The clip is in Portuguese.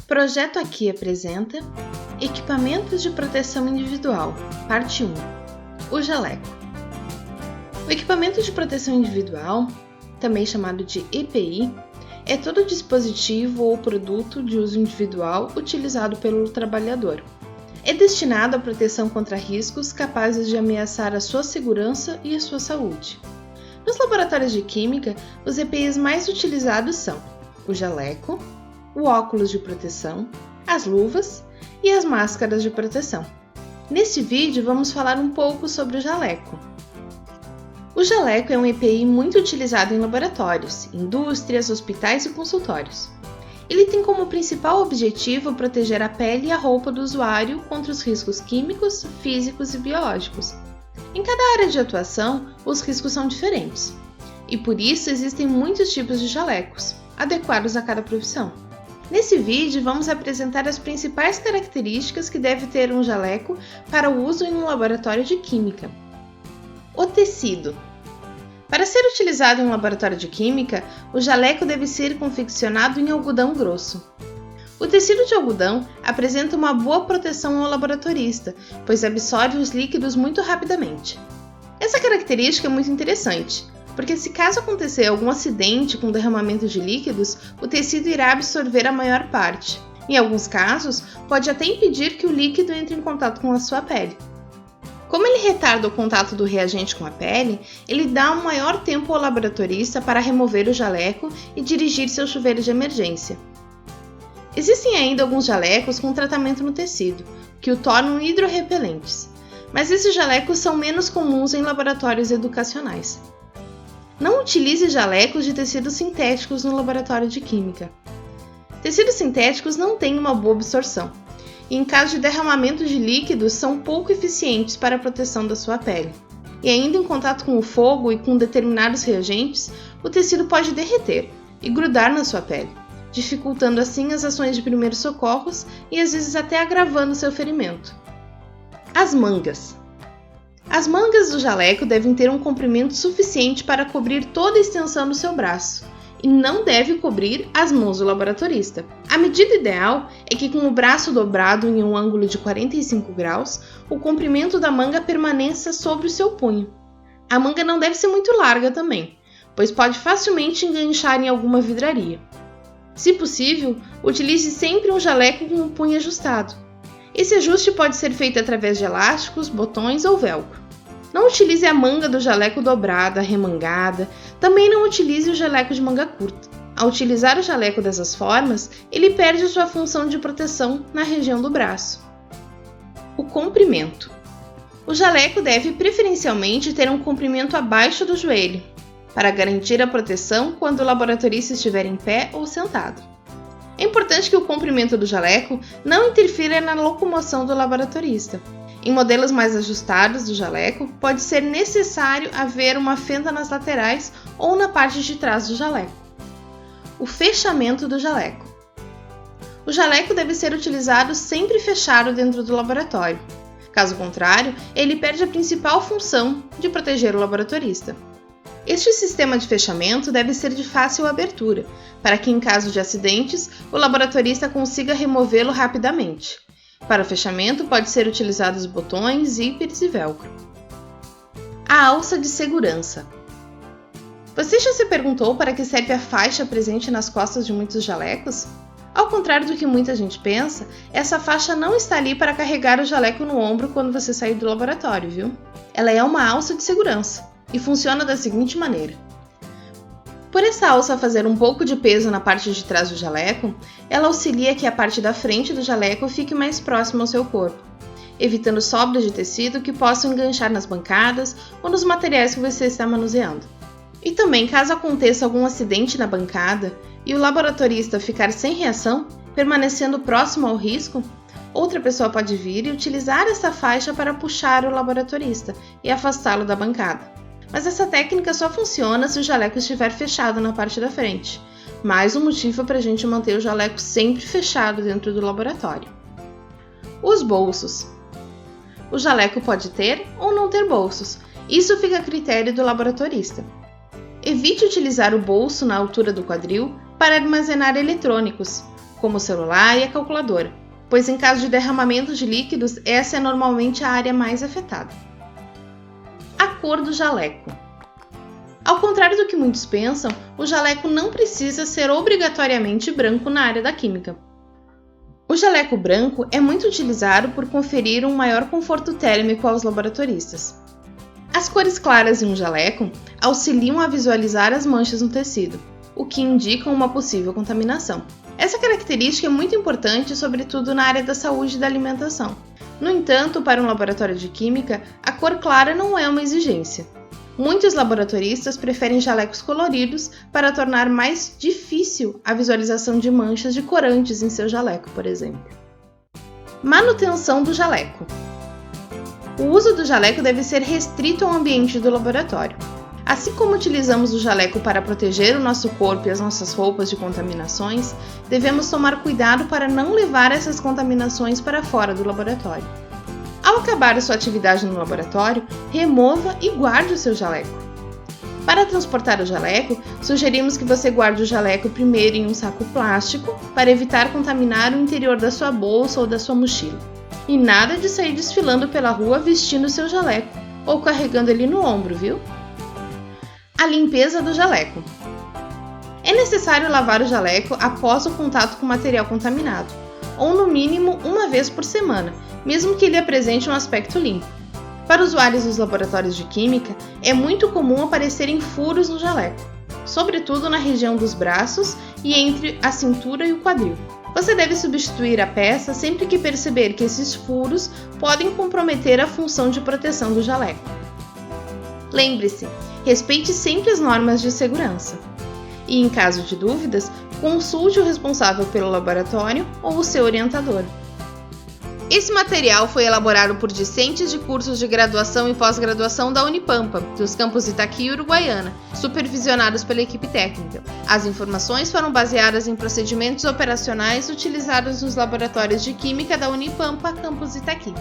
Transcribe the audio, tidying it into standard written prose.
Projeto Aqui apresenta Equipamentos de Proteção Individual, Parte 1. O jaleco. O equipamento de proteção individual, também chamado de EPI, é todo dispositivo ou produto de uso individual utilizado pelo trabalhador. É destinado à proteção contra riscos capazes de ameaçar a sua segurança e a sua saúde. Nos laboratórios de química, os EPIs mais utilizados são o jaleco, o óculos de proteção, as luvas e as máscaras de proteção. Neste vídeo vamos falar um pouco sobre o jaleco. O jaleco é um EPI muito utilizado em laboratórios, indústrias, hospitais e consultórios. Ele tem como principal objetivo proteger a pele e a roupa do usuário contra os riscos químicos, físicos e biológicos. Em cada área de atuação, os riscos são diferentes, e por isso existem muitos tipos de jalecos, adequados a cada profissão. Nesse vídeo, vamos apresentar as principais características que deve ter um jaleco para o uso em um laboratório de química. O tecido. Para ser utilizado em um laboratório de química, o jaleco deve ser confeccionado em algodão grosso. O tecido de algodão apresenta uma boa proteção ao laboratorista, pois absorve os líquidos muito rapidamente. Essa característica é muito interessante, porque se caso acontecer algum acidente com derramamento de líquidos, o tecido irá absorver a maior parte. Em alguns casos, pode até impedir que o líquido entre em contato com a sua pele. Como ele retarda o contato do reagente com a pele, ele dá um maior tempo ao laboratorista para remover o jaleco e dirigir seu chuveiro de emergência. Existem ainda alguns jalecos com tratamento no tecido, que o tornam hidrorrepelentes, mas esses jalecos são menos comuns em laboratórios educacionais. Não utilize jalecos de tecidos sintéticos no laboratório de química. Tecidos sintéticos não têm uma boa absorção, e em caso de derramamento de líquidos são pouco eficientes para a proteção da sua pele. E ainda em contato com o fogo e com determinados reagentes, o tecido pode derreter e grudar na sua pele, dificultando assim as ações de primeiros socorros e às vezes até agravando seu ferimento. As mangas. As mangas do jaleco devem ter um comprimento suficiente para cobrir toda a extensão do seu braço, e não deve cobrir as mãos do laboratorista. A medida ideal é que com o braço dobrado em um ângulo de 45 graus, o comprimento da manga permaneça sobre o seu punho. A manga não deve ser muito larga também, pois pode facilmente enganchar em alguma vidraria. Se possível, utilize sempre um jaleco com o punho ajustado. Esse ajuste pode ser feito através de elásticos, botões ou velcro. Não utilize a manga do jaleco dobrada, remangada. Também não utilize o jaleco de manga curta. Ao utilizar o jaleco dessas formas, ele perde sua função de proteção na região do braço. O comprimento. O jaleco deve preferencialmente ter um comprimento abaixo do joelho, para garantir a proteção quando o laboratorista estiver em pé ou sentado. É importante que o comprimento do jaleco não interfira na locomoção do laboratorista. Em modelos mais ajustados do jaleco, pode ser necessário haver uma fenda nas laterais ou na parte de trás do jaleco. O fechamento do jaleco. O jaleco deve ser utilizado sempre fechado dentro do laboratório. Caso contrário, ele perde a principal função de proteger o laboratorista. Este sistema de fechamento deve ser de fácil abertura, para que em caso de acidentes, o laboratorista consiga removê-lo rapidamente. Para o fechamento, pode ser utilizados botões, zíperes e velcro. A alça de segurança. Você já se perguntou para que serve a faixa presente nas costas de muitos jalecos? Ao contrário do que muita gente pensa, essa faixa não está ali para carregar o jaleco no ombro quando você sair do laboratório, viu? Ela é uma alça de segurança e funciona da seguinte maneira. Por essa alça fazer um pouco de peso na parte de trás do jaleco, ela auxilia que a parte da frente do jaleco fique mais próxima ao seu corpo, evitando sobras de tecido que possam enganchar nas bancadas ou nos materiais que você está manuseando. E também, caso aconteça algum acidente na bancada e o laboratorista ficar sem reação, permanecendo próximo ao risco, outra pessoa pode vir e utilizar essa faixa para puxar o laboratorista e afastá-lo da bancada. Mas essa técnica só funciona se o jaleco estiver fechado na parte da frente. Mais um motivo para a gente manter o jaleco sempre fechado dentro do laboratório. Os bolsos. O jaleco pode ter ou não ter bolsos. Isso fica a critério do laboratorista. Evite utilizar o bolso na altura do quadril para armazenar eletrônicos, como o celular e a calculadora, pois em caso de derramamento de líquidos, essa é normalmente a área mais afetada. A cor do jaleco. Ao contrário do que muitos pensam, o jaleco não precisa ser obrigatoriamente branco na área da química. O jaleco branco é muito utilizado por conferir um maior conforto térmico aos laboratoristas. As cores claras em um jaleco auxiliam a visualizar as manchas no tecido, o que indica uma possível contaminação. Essa característica é muito importante, sobretudo na área da saúde e da alimentação. No entanto, para um laboratório de química, a cor clara não é uma exigência. Muitos laboratoristas preferem jalecos coloridos para tornar mais difícil a visualização de manchas de corantes em seu jaleco, por exemplo. Manutenção do jaleco. O uso do jaleco deve ser restrito ao ambiente do laboratório. Assim como utilizamos o jaleco para proteger o nosso corpo e as nossas roupas de contaminações, devemos tomar cuidado para não levar essas contaminações para fora do laboratório. Ao acabar a sua atividade no laboratório, remova e guarde o seu jaleco. Para transportar o jaleco, sugerimos que você guarde o jaleco primeiro em um saco plástico para evitar contaminar o interior da sua bolsa ou da sua mochila. E nada de sair desfilando pela rua vestindo o seu jaleco ou carregando ele no ombro, viu? A limpeza do jaleco. É necessário lavar o jaleco após o contato com material contaminado, ou no mínimo uma vez por semana, mesmo que ele apresente um aspecto limpo. Para usuários dos laboratórios de química, é muito comum aparecerem furos no jaleco, sobretudo na região dos braços e entre a cintura e o quadril. Você deve substituir a peça sempre que perceber que esses furos podem comprometer a função de proteção do jaleco. Lembre-se, respeite sempre as normas de segurança. E, em caso de dúvidas, consulte o responsável pelo laboratório ou o seu orientador. Esse material foi elaborado por discentes de cursos de graduação e pós-graduação da Unipampa, dos campos Itaqui e Uruguaiana, supervisionados pela equipe técnica. As informações foram baseadas em procedimentos operacionais utilizados nos laboratórios de Química da Unipampa, campus Itaqui.